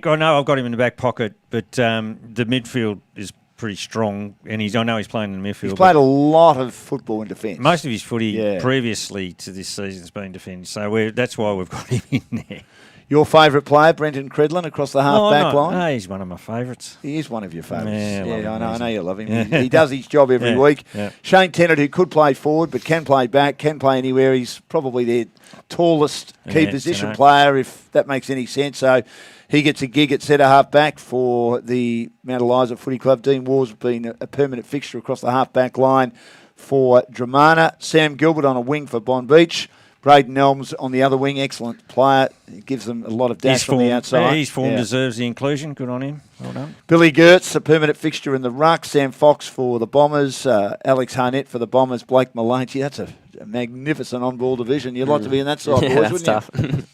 S2: I know I've got him in the back pocket, but the midfield is pretty strong, and I know he's playing in the midfield.
S1: He's played a lot of football in defence.
S2: Most of his footy previously to this season has been defence, so that's why we've got him in there.
S1: Your favourite player, Brenton Credlin, across the half-back line?
S2: No, he's one of my favourites.
S1: He is one of your favourites.
S2: Yeah,
S1: I know you love him. He does his job every week.
S2: Yeah.
S1: Shane Tennant, who could play forward but can play back, can play anywhere. He's probably their tallest key position player, if that makes any sense. So he gets a gig at centre half-back for the Mount Eliza Footy Club. Dean Ward's been a permanent fixture across the half-back line for Dramana. Sam Gilbert on a wing for Bond Beach. Braden Elms on the other wing, excellent player. He gives them a lot of dash on the outside.
S2: Yeah, his form deserves the inclusion. Good on him. Well done.
S1: Billy Gertz, a permanent fixture in the ruck. Sam Fox for the Bombers. Alex Harnett for the Bombers. Blake Malanchi. That's a magnificent on-ball division. You'd like to be in that side, boys, wouldn't
S3: tough.
S1: you?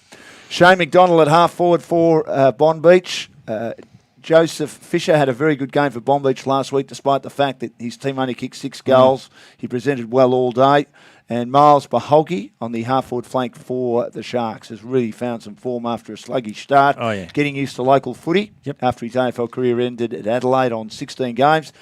S1: Shane McDonald at half-forward for Bond Beach. Joseph Fisher had a very good game for Bond Beach last week, despite the fact that his team only kicked 6 goals. He presented well all day. And Miles Baholgi on the half-forward flank for the Sharks has really found some form after a sluggish start. Getting used to local footy after his AFL career ended at Adelaide on 16 games.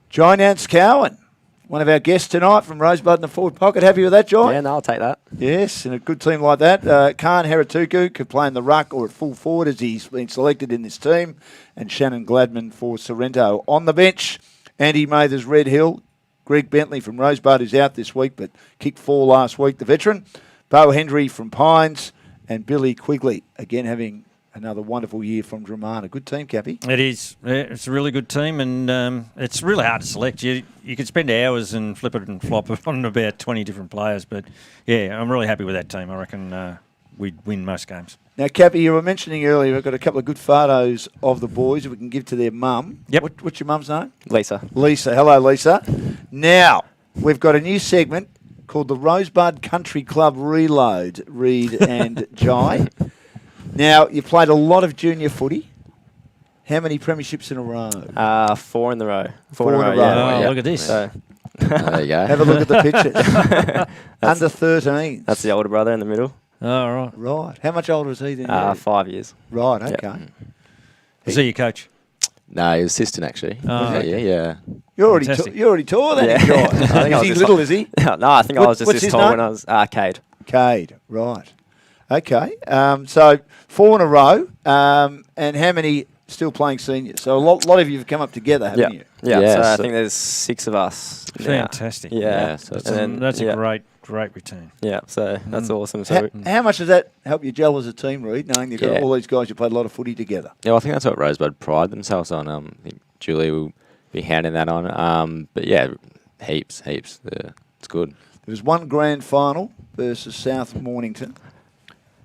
S1: Jai Nance Cowan, one of our guests tonight from Rosebud in the forward pocket. Happy with that, Jai?
S3: Yeah, no, I'll take that.
S1: Yes, and a good team like that. Khan Heratuku could play in the ruck or at full forward as he's been selected in this team. And Shannon Gladman for Sorrento. On the bench, Andy Mathers, Red Hill. Greg Bentley from Rosebud is out this week, but kicked 4 last week, the veteran. Bo Hendry from Pines and Billy Quigley, again having another wonderful year from Dramana. Good team, Cappy.
S2: It is. It's a really good team, and it's really hard to select. You could spend hours and flip it and flop it on about 20 different players, but, yeah, I'm really happy with that team. I reckon we'd win most games.
S1: Now, Cappy, you were mentioning earlier we've got a couple of good photos of the boys that we can give to their mum.
S2: Yep.
S1: What's your mum's name?
S3: Lisa.
S1: Lisa. Hello, Lisa. Now, we've got a new segment called the Rosebud Country Club Reload, Reid and Jai. Now, you've played a lot of junior footy. How many premierships in a row?
S3: 4 in a row.
S1: 4 in a row.
S2: Yeah. Oh, look at this.
S3: So.
S4: There you go.
S1: Have a look at the pictures. Under 13.
S3: That's the older brother in the middle.
S2: Oh, right.
S1: Right. How much older is he than you?
S3: 5 years.
S1: Right, okay.
S3: Yep.
S2: Is he your coach?
S4: No, he was assistant actually.
S2: Oh,
S4: Yeah, yeah.
S1: You're already
S2: Fantastic.
S1: you're already taller than him,
S3: Yeah.
S1: John.
S3: I think I
S1: Is
S3: was
S1: he
S3: just
S1: little? Is he?
S3: No, I think I was just
S1: What's
S3: this
S1: his
S3: tall
S1: name?
S3: when I was Cade.
S1: Cade, right. Okay. So 4 in a row. And how many still playing seniors? So a lot of you have come up together, haven't you?
S3: Yeah,
S4: Yeah,
S3: so I
S4: so-
S3: think there's 6 of us. now.
S2: Fantastic.
S3: Yeah,
S4: Yeah, so
S2: That's,
S3: and then,
S2: that's
S3: yeah,
S2: a great return.
S3: Yeah, so that's awesome. So
S1: How much does that help you gel as a team, Reid, knowing you've got
S4: Yeah.
S1: all these guys you played a lot of footy together?
S4: Yeah, well, I think that's what Rosebud pride themselves on. I think Julie will be handing that on. But yeah, heaps. It's good.
S1: There was one grand final versus South Mornington.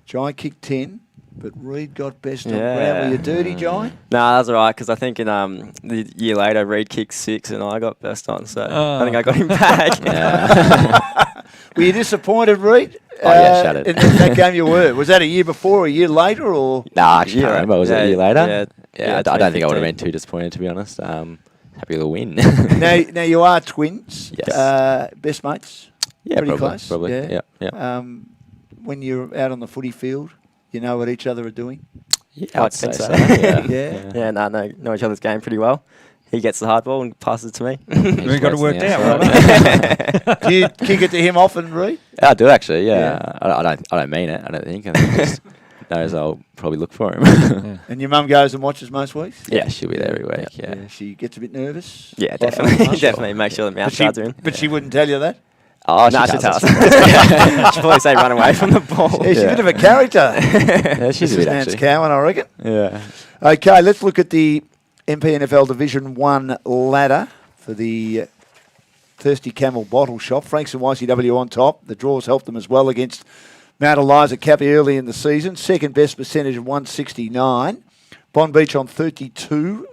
S1: Jai kicked 10, but Reid got best on ground. Were you dirty, Jai?
S3: no, that's all right because I think in the year later Reid kicked 6 and I got best on, so I think I got him back.
S4: Yeah.
S1: Were you disappointed, Reid?
S4: Oh, yeah, shattered.
S1: In that game you were. Was that a year before or a year later? Or
S4: Nah, I actually can't
S3: Yeah,
S4: remember. Was it
S3: yeah,
S4: a year later?
S3: yeah,
S4: I don't think I would
S3: 2015.
S4: have been too disappointed, to be honest. Happy with a win.
S1: now you are twins.
S4: Yes.
S1: Best mates.
S4: Yeah,
S1: Pretty
S4: probably.
S1: close,
S4: Probably.
S1: yeah.
S4: Yeah.
S1: When you're out on the footy field, you know what each other are doing.
S3: I
S4: I'd
S3: think
S4: say
S3: so.
S4: Yeah.
S1: Yeah.
S3: Yeah, know each other's game pretty well. He gets the hard ball and passes it to me.
S2: We've got it worked out. Well
S4: Yeah.
S1: Do you kick it to him often, Reid?
S4: I do actually. Yeah.
S1: Yeah.
S4: I don't mean it. I don't think. I think he just knows I'll probably look for him.
S1: And your mum goes and watches most weeks?
S4: Yeah, she'll be there every week. Yeah.
S1: She gets a bit nervous?
S3: Yeah,
S1: Like
S3: definitely.
S1: us?
S3: Definitely make sure the mouth guards are in.
S1: But she wouldn't tell you that?
S4: Oh,
S3: No, she
S4: tells
S3: tells
S4: us.
S3: She'll probably say run away from the ball.
S1: Yeah, she's a
S4: Yeah.
S1: bit of a character.
S4: Yeah, she's a bit
S1: Nance
S4: actually.
S1: Cowan, I reckon.
S4: Yeah.
S1: Okay, let's look at the MPNFL Division 1 ladder for the Thirsty Camel Bottle Shop. Franks and YCW on top. The draws helped them as well against Mount Eliza Cappy early in the season. Second best percentage of 169. Bond Beach on 32.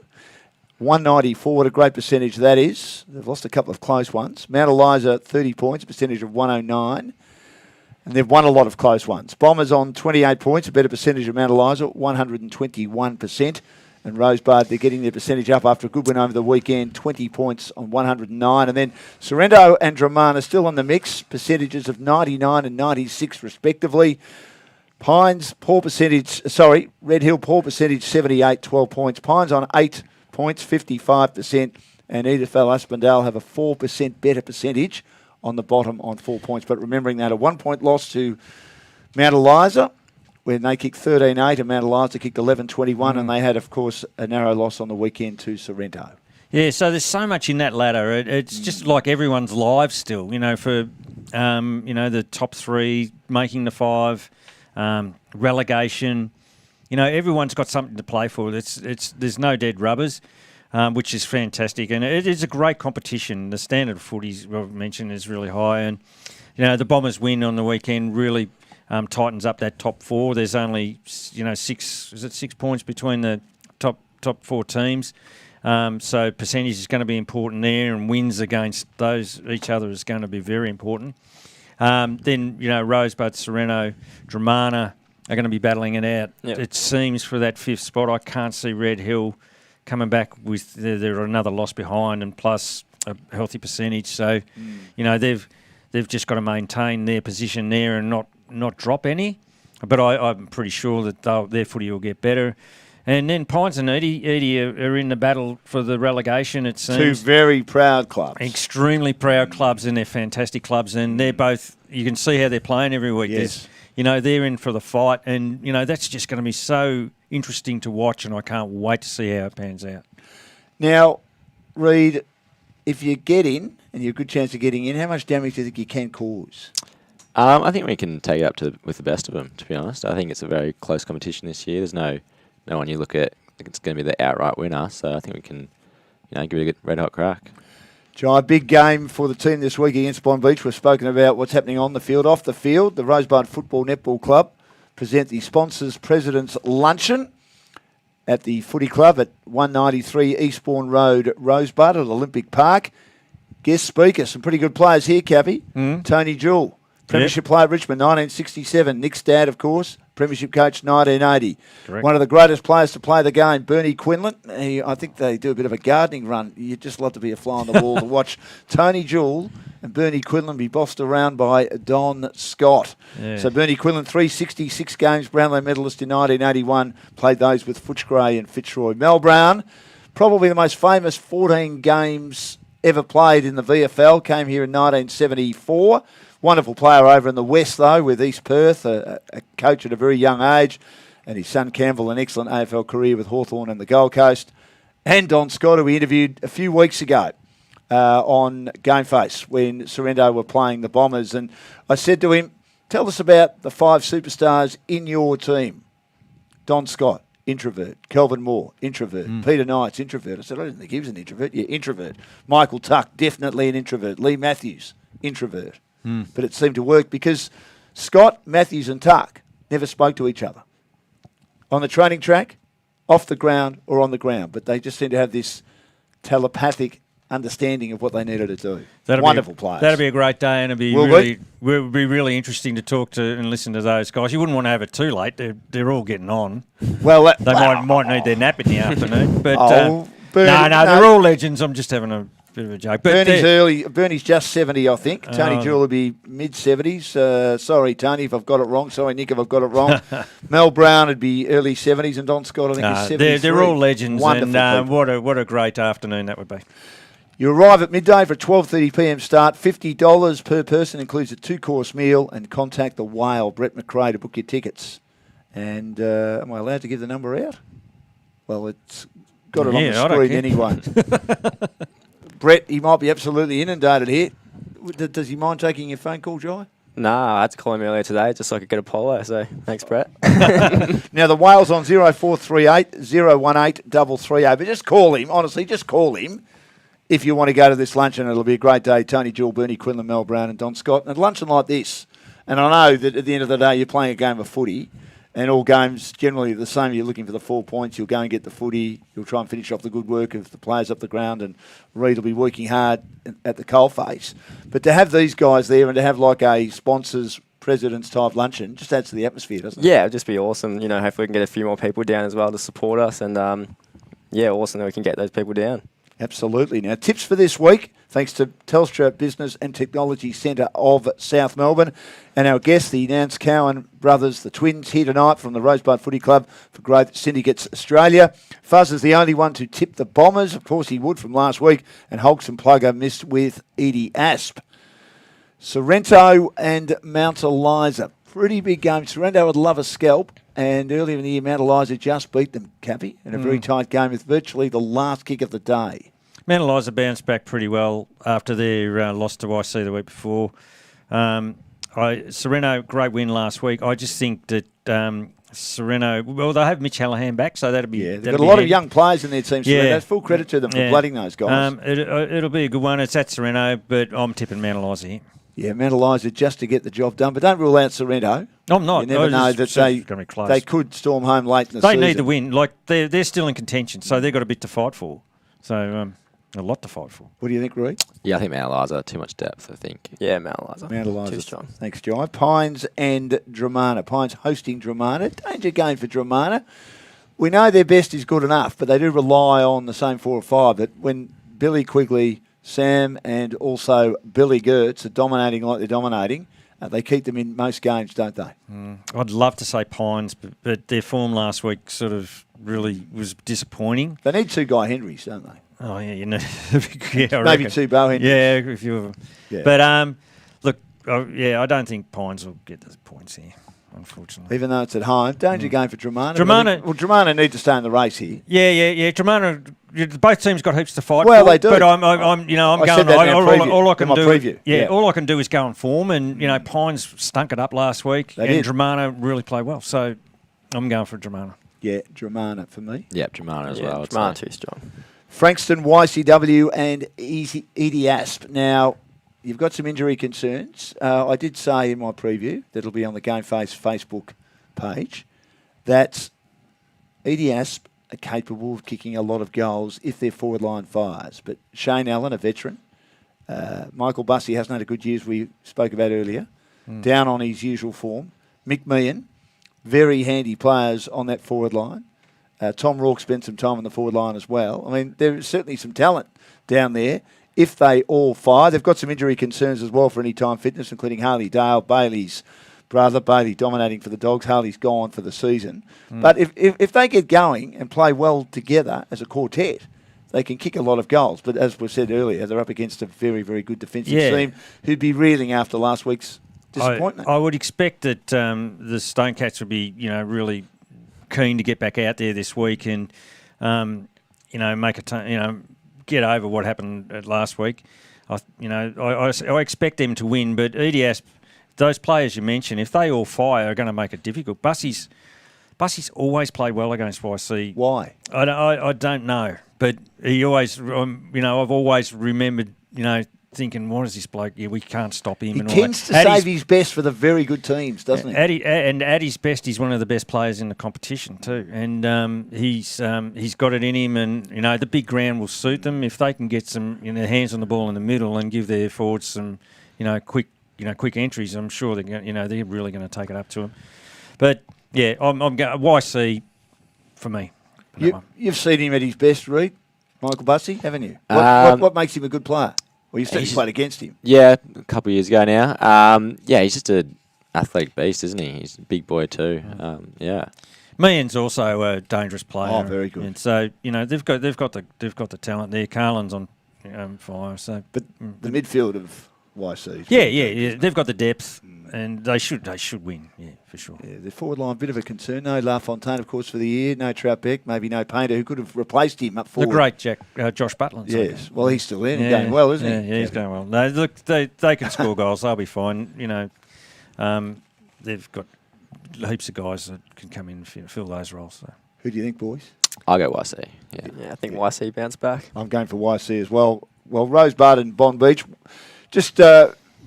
S1: 194, what a great percentage that is. They've lost a couple of close ones. Mount Eliza, 30 points, a percentage of 109. And they've won a lot of close ones. Bombers on 28 points, a better percentage of Mount Eliza, 121%. And Rosebud, they're getting their percentage up after a good win over the weekend, 20 points on 109. And then Sorrento and Dramana still on the mix, percentages of 99 and 96 respectively. Pines, poor percentage, Red Hill, poor percentage, 78, 12 points. Pines on 8 points, 55%. And Edithvale Aspendale have a 4% better percentage on the bottom on 4 points. But remembering that a 1 point loss to Mount Eliza, when they kicked 13-8 and Mount Eliza kicked 11-21, and they had, of course, a narrow loss on the weekend to Sorrento.
S2: Yeah, so there's so much in that ladder. It's just like everyone's lives still, for, the top 3 making the 5, relegation. Everyone's got something to play for. There's no dead rubbers, which is fantastic. And it is a great competition. The standard of footy, I've mentioned, is really high. And, the Bombers win on the weekend really tightens up that top 4. There's only, 6 points between the top 4 teams. So percentage is going to be important there, and wins against each other is going to be very important. Then, Rosebud, Sorrento, Dramana are going to be battling it out.
S3: Yep.
S2: It seems for that 5th spot, I can't see Red Hill coming back with they're another loss behind and plus a healthy percentage. So, they've just got to maintain their position there and not drop any. But I'm pretty sure that their footy will get better. And then Pines and Edie are in the battle for the relegation, it seems.
S1: 2 very proud clubs.
S2: Extremely proud clubs, and they're fantastic clubs. And they're both, you can see how they're playing every week.
S1: Yes.
S2: They're in for the fight. And, that's just going to be so interesting to watch, and I can't wait to see how it pans out.
S1: Now, Reid, if you get in, and you've a good chance of getting in, how much damage do you think you can cause?
S4: I think we can take it up with the best of them, to be honest. I think it's a very close competition this year. There's no one you look at, I think it's going to be the outright winner. So I think we can, give it a good red hot crack.
S1: Jai, big game for the team this week against Bond Beach. We've spoken about what's happening on the field. Off the field, the Rosebud Football Netball Club present the Sponsors President's Luncheon at the Footy Club at 193 Eastbourne Road, Rosebud at Olympic Park. Guest speaker, some pretty good players here, Cappy. Tony Jewell, Premiership player at Richmond, 1967. Nick Stad, of course, Premiership coach, 1980.
S2: Correct.
S1: One of the greatest players to play the game, Bernie Quinlan. I think they do a bit of a gardening run. You'd just love to be a fly on the wall to watch Tony Jewell and Bernie Quinlan be bossed around by Don Scott.
S2: Yeah.
S1: So Bernie Quinlan, 366 games, Brownlow medalist in 1981. Played those with Footscray and Fitzroy. Mel Brown probably the most famous 14 games ever played in the VFL. Came here in 1974. Wonderful player over in the West, though, with East Perth, a coach at a very young age. And his son Campbell, an excellent AFL career with Hawthorn and the Gold Coast. And Don Scott, who we interviewed a few weeks ago on GameFace when Sorrento were playing the Bombers. And I said to him, tell us about the 5 superstars in your team. Don Scott, introvert. Kelvin Moore, introvert. Peter Knights, introvert. I said, I didn't think he was an introvert. Yeah, introvert. Michael Tuck, definitely an introvert. Lee Matthews, introvert. But it seemed to work because Scott, Matthews and Tuck never spoke to each other. On the training track, off the ground or on the ground. But they just seem to have this telepathic understanding of what they needed to do. Wonderful players.
S2: That'll be a great day, and it'll be really interesting to talk to and listen to those guys. You wouldn't want to have it too late. They're all getting on.
S1: Well,
S2: they might need their nap in the afternoon. But
S1: no,
S2: they're all legends. I'm just having a bit of a joke. But
S1: Bernie's just 70, I think. Tony Jewell will be mid-70s. Sorry, Tony, if I've got it wrong. Sorry, Nick, if I've got it wrong. Mel Brown would be early 70s, and Don Scott, I think, is 73.
S2: They're all legends,
S1: Wonderful
S2: and what a great afternoon that would be.
S1: You arrive at midday for a 12:30pm start. $50 per person, includes a 2-course meal, and contact the whale, Brett McRae, to book your tickets. And am I allowed to give the number out? Well, it's got it on the screen anyway. Brett, he might be absolutely inundated here. Does he mind taking your phone call, Jai?
S3: Nah, I had to call him earlier today just so I could get a polo, so thanks, Brett.
S1: Now, the whale's on 0438 018 338. But just call him, honestly, just call him if you want to go to this luncheon. It'll be a great day. Tony Jewell, Bernie Quinlan, Mel Brown and Don Scott. And a luncheon like this, and I know that at the end of the day you're playing a game of footy, and all games generally are the same. You're looking for the 4 points. You'll go and get the footy. You'll try and finish off the good work of the players up the ground, and Reid will be working hard at the coalface. But to have these guys there and to have like a sponsors, presidents type luncheon just adds to the atmosphere, doesn't it?
S3: Yeah, it'd just be awesome. You know, hopefully we can get a few more people down as well to support us, and awesome that we can get those people down.
S1: Absolutely. Now, tips for this week, thanks to Telstra Business and Technology Centre of South Melbourne. And our guests, the Nance Cowan brothers, the twins, here tonight from the Rosebud Footy Club for Growth Syndicates Australia. Fuzz is the only one to tip the Bombers. Of course, he would from last week. And Holks and Plugger missed with Edie Asp. Sorrento and Mount Eliza. Pretty big game. Sorrento would love a scalp. And earlier in the year, Mount Eliza just beat them, Cappy, in a very tight game with virtually the last kick of the day.
S2: Mount Eliza bounced back pretty well after their loss to IC the week before. Sorrento, great win last week. I just think that Sorrento, well, they have Mitch Hallahan back, so that'll be...
S1: Yeah, they've got a lot of young players in their team. Sorrento, full credit to them for blooding those guys.
S2: It'll be a good one. It's at Sorrento, but I'm tipping Mount Eliza here.
S1: Yeah, Mount Eliza just to get the job done, but don't rule out Sorrento.
S2: I'm not.
S1: You never know that they could storm home late in the season.
S2: They need the win. Like they're still in contention, so they've got a bit to fight for. So a lot to fight for.
S1: What do you think, Rui?
S4: Yeah, I think Mount Eliza, too much depth, I think.
S3: Yeah, Mount Eliza.
S1: Mount Eliza.
S3: Too strong.
S1: Thanks, Jai. Pines and Dramana. Pines hosting Dramana. Danger game for Dramana. We know their best is good enough, but they do rely on the same 4 or 5. That when Billy Quigley, Sam and also Billy Gertz are dominating like they're dominating, they keep them in most games, don't they?
S2: I'd love to say Pines, but their form last week sort of really was disappointing.
S1: They need 2 Guy Henrys, don't they?
S2: Oh, yeah, you know.
S1: Maybe 2 Bo Henrys.
S2: Yeah, a few of them. Yeah. But, look, I don't think Pines will get the points here, unfortunately.
S1: Even though it's at home. Danger game for Dramana. Dramana need to stay in the race here.
S2: Yeah. Dramana, both teams got heaps to fight
S1: for.
S2: They
S1: do.
S2: But I'm going. All I can do.
S1: Preview.
S2: Yeah, all I can do is go on form, and Pines stunk it up last week, and
S1: did.
S2: Dramana really played well. So I'm going for Dramana.
S1: Yeah, Dramana for me.
S4: Yeah, Dramana as well.
S3: Dramana too strong.
S1: Frankston, YCW, and Edie Asp. Now, you've got some injury concerns. I did say in my preview that it'll be on the GameFace Facebook page that Edie Asp are capable of kicking a lot of goals if their forward line fires. But Shane Allen, a veteran, Michael Bussey hasn't had a good year, as we spoke about earlier, down on his usual form. Mick Meehan, very handy players on that forward line. Tom Rourke spent some time on the forward line as well. I mean, there's certainly some talent down there. If they all fire, they've got some injury concerns as well for any time fitness, including Harley Dale, Bailey's brother. Bailey dominating for the Dogs. Harley's gone for the season. But if they get going and play well together as a quartet, they can kick a lot of goals. But as we said earlier, they're up against a very, very good defensive
S2: Yeah.
S1: team who'd be reeling after last week's disappointment.
S2: I would expect that the Stonecats would be, really keen to get back out there this week and, make get over what happened last week. I expect them to win, but Edie Asp, those players you mentioned, if they all fire, are going to make it difficult. Bussey's always played well against YC.
S1: Why?
S2: I don't know, but he always, I've always remembered, thinking, what is this bloke? Yeah, we can't stop him.
S1: He
S2: and all
S1: tends
S2: that.
S1: to save his best for the very good teams, doesn't he?
S2: At his best, he's one of the best players in the competition too, and he's got it in him. And the big ground will suit them if they can get some hands on the ball in the middle and give their forwards some quick entries. I'm sure they're really going to take it up to him. But yeah, I'm going YC for me.
S1: You've seen him at his best, Reid, Michael Bussey, haven't you? What makes him a good player? Well, you've certainly played against him.
S4: Yeah, a couple of years ago now. He's just an athletic beast, isn't he? He's a big boy too. Yeah.
S2: Meehan's also a dangerous player.
S1: Oh, very good.
S2: And so they've got the talent there. Carlin's on fire. So,
S1: but the midfield of YC.
S2: Yeah. They've got the depth, and they should win. Yeah, for sure.
S1: Yeah, the forward line, bit of a concern. No LaFontaine, of course, for the year. No Troutbeck, maybe no Painter, who could have replaced him up forward.
S2: The great Josh Butler.
S1: Yes, well, he's still there. He's going well, isn't he?
S2: Yeah, he's going well. No, look, they can score goals. They'll be fine. They've got heaps of guys that can come in and fill those roles. So.
S1: Who do you think, boys?
S4: I'll go YC.
S3: Yeah, I think YC bounce back.
S1: I'm going for YC as well. Well, Rosebud and Bond Beach. Just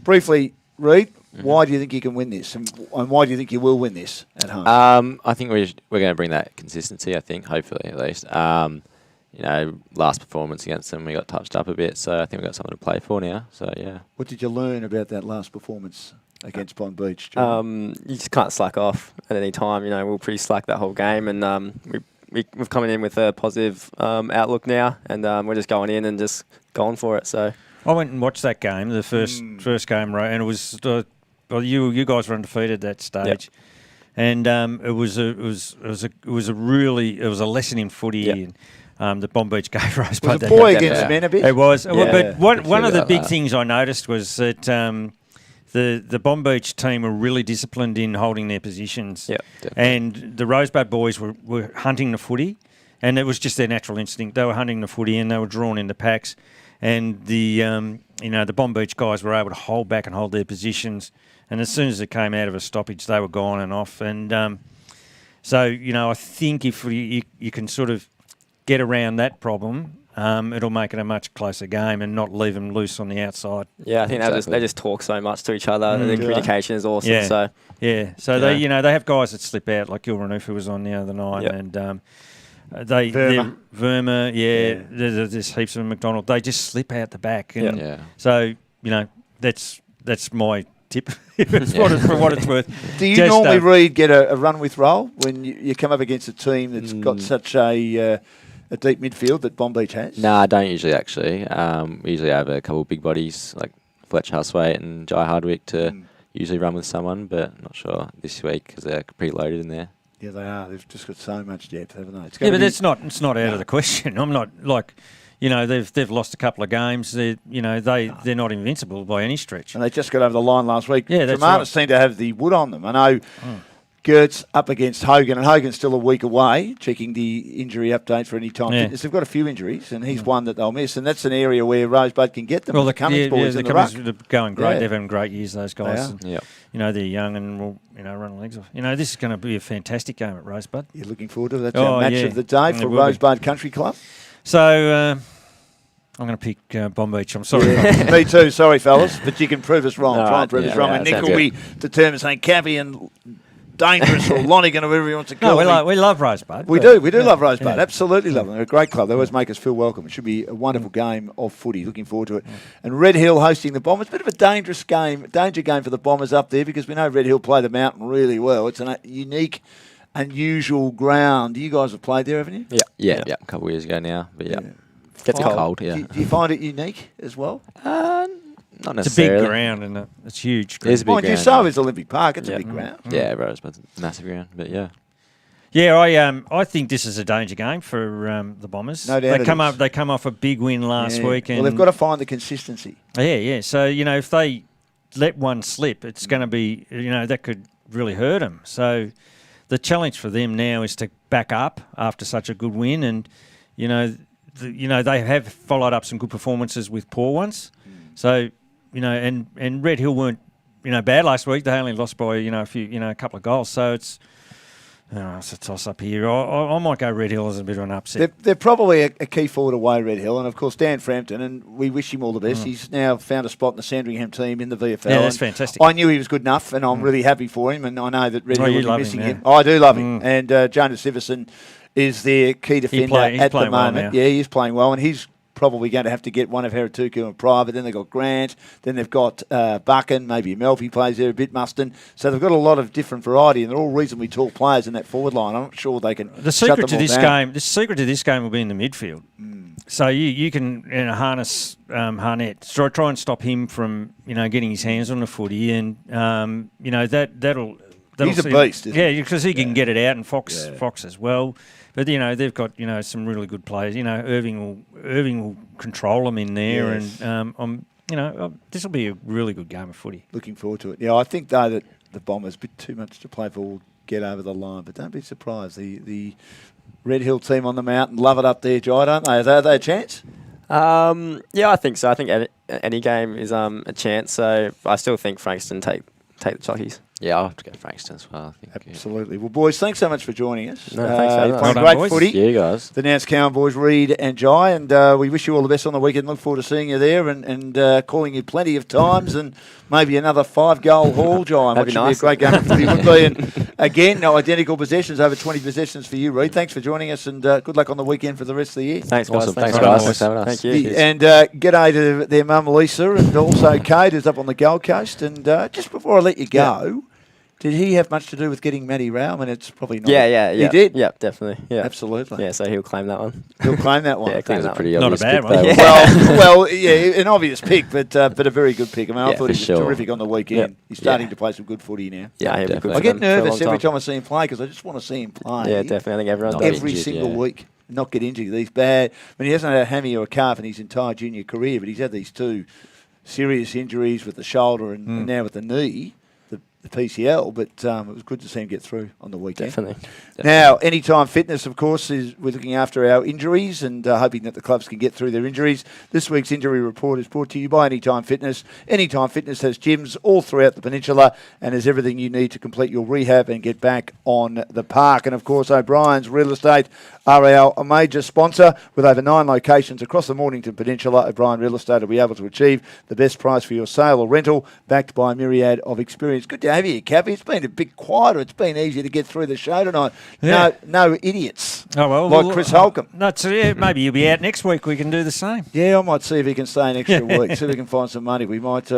S1: briefly, Reid, why do you think you can win this? And why do you think you will win this at home?
S4: I think we're going to bring that consistency, I think, hopefully at least. Last performance against them, we got touched up a bit, so I think we've got something to play for now. So, yeah.
S1: What did you learn about that last performance against Bond Beach?
S3: You just can't slack off at any time. We were pretty slack that whole game, and we've coming in with a positive outlook now, and we're just going in and just going for it. So
S2: I went and watched that game, the first game, right, and it was you guys were undefeated at that stage, and it was a lesson in footy. And the Bomb Beach gave Rosebud.
S1: Was a boy against men a bit?
S2: It was,
S1: Yeah.
S2: but one of the big things I noticed was that the Bomb Beach team were really disciplined in holding their positions, and the Rosebud boys were hunting the footy, and it was just their natural instinct. They were hunting the footy, and they were drawn into packs. And the Bomb Beach guys were able to hold back and hold their positions. And as soon as it came out of a stoppage, they were gone and off. And so I think if you can sort of get around that problem, it'll make it a much closer game and not leave them loose on the outside.
S3: Yeah, I think they just talk so much to each other. And the communication is awesome.
S2: Yeah.
S3: So
S2: they have guys that slip out, like Gilranoof, who was on the other night, and. Verma, there's heaps of them, McDonald. They just slip out the back, and so that's my tip. For what it's worth.
S1: Do you normally, Reid, get a run with roll when you come up against a team that's got such a deep midfield that Bomb Beach has?
S4: No, I don't usually actually. We usually have a couple of big bodies like Fletcher Huswaite and Jai Hardwick to usually run with someone, but not sure this week because they're pretty loaded in there.
S1: Yeah, they are. They've just got so much depth, haven't they?
S2: But it's not out of the question. I'm not like, they've lost a couple of games. They're not invincible by any stretch.
S1: And they just got over the line last week.
S2: Yeah, that's
S1: Fermanagh
S2: right.
S1: seem to have the wood on them. I know Gertz up against Hogan, and Hogan's still a week away, checking the injury update for any time.
S2: Yeah.
S1: They've got a few injuries, and he's one that they'll miss. And that's an area where Rosebud can get them. Well, the Cummings boys in the ruck.
S2: They're going great. They're having great years, those guys.
S1: They
S2: are. They're young and will run their legs off. This is going to be a fantastic game at Rosebud.
S1: You're looking forward to that match of the day for Rosebud Country Club.
S2: So I'm going to pick Bomb Beach. I'm sorry.
S1: Me too. Sorry, fellas, but you can prove us wrong. Try and prove us wrong.
S4: Yeah,
S1: and Nick will be determined, saying Cappy and Dangerous or Lonigan or whatever he wants to call
S2: it. We love Rosebud.
S1: We do love Rosebud. Absolutely love them. They're a great club. They always make us feel welcome. It should be a wonderful game of footy. Looking forward to it. And Red Hill hosting the Bombers. Bit of a danger game for the Bombers up there because we know Red Hill play the mountain really well. It's a unique, unusual ground. You guys have played there, haven't you?
S4: Yeah. A couple of years ago now. But
S3: Gets cold.
S1: Do you find it unique as well?
S4: Not
S2: it's
S4: necessarily.
S2: a big ground and it's huge.
S4: It is a big
S1: Mind you,
S4: ground.
S1: so is Olympic Park. It's a big ground.
S4: Yeah, Rosebud's a massive ground, but yeah.
S2: Yeah, I think this is a danger game for the Bombers.
S1: No doubt
S2: They come off a big win last week, and
S1: well, they've got to find the consistency.
S2: Yeah. So if they let one slip, it's going to be that could really hurt them. So the challenge for them now is to back up after such a good win, and they have followed up some good performances with poor ones. So and Red Hill weren't bad last week. They only lost by a couple of goals. So it's a toss-up here. I might go Red Hill as a bit of an upset.
S1: They're probably a key forward away, Red Hill, and of course Dan Frampton, and we wish him all the best. He's now found a spot in the Sandringham team in the VFL.
S2: Yeah, that's fantastic.
S1: I knew he was good enough, and I'm really happy for him, and I know that Red Hill will be missing him.
S2: Yeah.
S1: I do love him, and Jonas Iverson is their key defender at the moment.
S2: Well,
S1: yeah, he's playing well, and he's probably going to have to get one of Heratuku in private. Then they've got Grant. Then they've got Buchan. Maybe Melfi plays there a bit, Muston. So they've got a lot of different variety, and they're all reasonably tall players in that forward line. I'm not sure they can.
S2: The secret to this game. The secret to this game will be in the midfield. So you can harness Harnett. Try and stop him from getting his hands on the footy, and that'll.
S1: He's a beast, isn't he?
S2: Yeah, because he can get it out, and Fox as well. But they've got some really good players. Irving will control them in there, and this will be a really good game of footy.
S1: Looking forward to it. Yeah, I think though that the Bombers a bit too much to play for will get over the line, but don't be surprised. The Red Hill team on the mountain love it up there, Jai, don't they? Are they a chance?
S3: Yeah, I think so. I think any game is a chance. So I still think Frankston take the Chockies.
S4: Yeah, I'll have to go Frankston as well. I think,
S1: Absolutely. Well, boys, thanks so much for joining us.
S3: No, thanks for having us.
S1: Playing
S2: Well
S1: great
S2: done,
S1: footy.
S4: Yeah, guys.
S1: The Nance Cowan boys, Reed and Jai, and we wish you all the best on the weekend. Look forward to seeing you there and calling you plenty of times and maybe another 5-goal haul, Jai, which would be a great game of footy, would be. And again, no identical possessions, over 20 possessions for you, Reed. Thanks for joining us, and good luck on the weekend for the rest of the year.
S3: Thanks, guys.
S4: Awesome. Thanks,
S3: very
S4: guys.
S3: much.
S4: Thanks for having us.
S3: Thank you.
S1: And g'day to their mum, Lisa, and also Kate, who's up on the Gold Coast. And just before I let you go, did he have much to do with getting Matty Rao? I mean, it's probably not.
S3: Yeah.
S1: He did?
S3: Yeah, definitely. Yeah.
S1: Absolutely.
S3: Yeah, so he'll claim that one.
S1: He'll claim that one.
S3: Yeah,
S4: I think it was a pretty
S2: Not a
S4: obvious
S2: bad
S4: pick,
S2: one.
S4: though.
S2: Yeah.
S1: Well, yeah, an obvious pick, but a very good pick. I mean, I thought he was
S4: sure.
S1: terrific on the weekend.
S3: Yep.
S1: He's starting to play some good footy now.
S3: Yeah, he'll be
S4: definitely.
S3: good
S1: I
S3: for
S1: get
S3: them for a long
S1: nervous every time I see him play because I just want to see him play.
S3: Yeah, definitely. I think everyone's
S4: Not
S3: does.
S1: Every
S4: injured,
S1: single
S4: yeah.
S1: week, not get injured. He's bad. I mean, he hasn't had a hammy or a calf in his entire junior career, but he's had these two serious injuries with the shoulder and now with the knee, the PCL. But it was good to see him get through on the weekend.
S3: Definitely.
S1: Now, Anytime Fitness, of course, we're looking after our injuries and hoping that the clubs can get through their injuries. This week's injury report is brought to you by Anytime Fitness. Anytime Fitness has gyms all throughout the peninsula and has everything you need to complete your rehab and get back on the park. And, of course, O'Brien's Real Estate are our major sponsor. With over 9 locations across the Mornington Peninsula, O'Brien Real Estate will be able to achieve the best price for your sale or rental, backed by a myriad of experience. Good to have you, Cappy. It's been a bit quieter. It's been easier to get through the show tonight.
S2: Yeah.
S1: No idiots.
S2: Oh, well,
S1: like Chris Holcomb.
S2: Maybe you'll be out next week. We can do the same.
S1: Yeah, I might see if he can stay an extra week. See if we can find some money. We might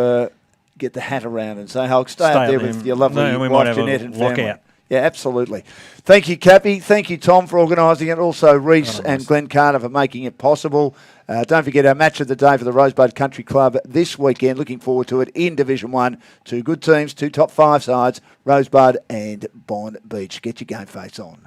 S1: get the hat around and say, Hulk, stay up there with your lovely
S2: we might
S1: wife,
S2: have a
S1: Jeanette, and family.
S2: lockout.
S1: Yeah, absolutely. Thank you, Cappy. Thank you, Tom, for organising it. Also, Reese and Glenn Carter for making it possible. Don't forget our match of the day for the Rosebud Country Club this weekend. Looking forward to it in Division 1. 2 good teams, 2 top 5 sides, Rosebud and Bond Beach. Get your game face on.